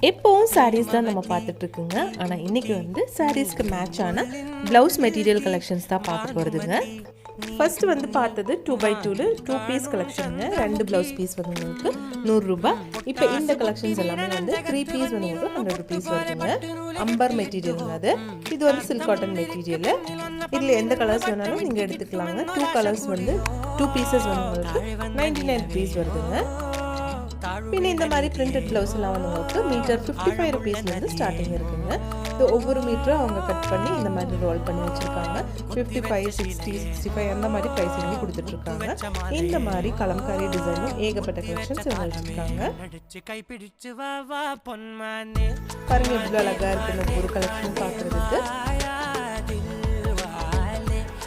எப்போவும் சாரீஸ் தான் நம்ம பார்த்துட்டு இருக்குங்க. ஆனால் இன்றைக்கி வந்து சாரீஸ்க்கு மேட்சான ப்ளவுஸ் மெட்டீரியல் கலெக்ஷன்ஸ் தான் பார்க்க போகிறதுங்க. ஃபர்ஸ்ட் வந்து பார்த்தது 2x2 2 பீஸ் கலெக்ஷனுங்க. 2 ப்ளவுஸ் பீஸ் வந்து உங்களுக்கு 100 ரூபாய். இப்போ இந்த கலெக்ஷன்ஸ் எல்லாமே வந்து 3 பீஸ் வந்து உங்களுக்கு 100 rupees வருதுங்க. அம்பர் மெட்டீரியலுங்க அது. இது வந்து சில்க் காட்டன் மெட்டீரியல். இதில் எந்த கலர்ஸ் வேணாலும் நீங்கள் எடுத்துக்கலாங்க. 2 கலர்ஸ் வந்து 2 பீசஸ் வந்து உங்களுக்கு 99 rupees வருதுங்க. பின்ன இந்த மாதிரி பிரிண்டட் ப்ளவுஸ் எல்லாம் வந்து உங்களுக்கு மீட்டர் 55 rupeesலேருந்து ஸ்டார்டிங் இருக்குங்க. ஸோ ஒவ்வொரு மீட்டரும் அவங்க கட் பண்ணி இந்த மாதிரி ரோல் பண்ணி வச்சுருக்காங்க. 55, 60, 65 அந்த மாதிரி ப்ரைஸிங்கும் கொடுத்துட்ருக்காங்க. இந்த மாதிரி கலம்காரி டிசைனும் ஏகப்பட்ட கலெக்ஷன்ஸ் இவங்க வச்சுருக்காங்க. பாருங்க எவ்வளோ அழகாக இருக்குன்னு ஒரு கலெக்ஷன் பார்க்குறதுக்கு.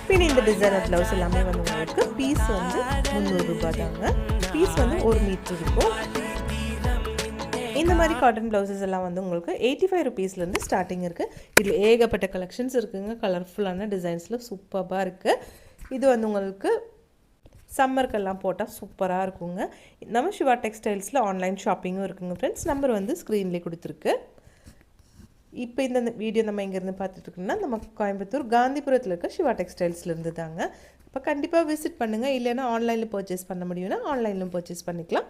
பின் இந்த டிசைனர் ப்ளவுஸ் எல்லாமே வந்து உங்களுக்கு பீஸ் வந்து 300 ரூபாய் தாங்க. பீஸ் வந்து 1 மீட்டர் இருக்கும். இந்த மாதிரி காட்டன் ப்ளவுசஸ் எல்லாம் வந்து உங்களுக்கு 85 rupeesலேருந்து ஸ்டார்டிங் இருக்குது. இதில் ஏகப்பட்ட கலெக்ஷன்ஸ் இருக்குங்க. கலர்ஃபுல்லான டிசைன்ஸில் சூப்பராக இருக்குது. இது வந்து உங்களுக்கு சம்மருக்கெல்லாம் போட்டால் சூப்பராக இருக்குங்க. நம்ம சிவா டெக்ஸ்டைல்ஸில் ஆன்லைன் ஷாப்பிங்கும் இருக்குங்க ஃப்ரெண்ட்ஸ். நம்பர் வந்து ஸ்க்ரீன்லேயே கொடுத்துருக்கு. இப்போ இந்த வீடியோ நம்ம இங்கேருந்து பார்த்துட்ருக்கோம்னா நம்ம கோயம்புத்தூர் காந்திபுரத்தில் இருக்க சிவா டெக்ஸ்டைல்ஸ்லேருந்து தாங்க. இப்போ கண்டிப்பாக விசிட் பண்ணுங்கள். இல்லைன்னா ஆன்லைனில் பர்ச்சேஸ் பண்ண முடியும்னா ஆன்லைன்லையும் பர்ச்சேஸ் பண்ணிக்கலாம்.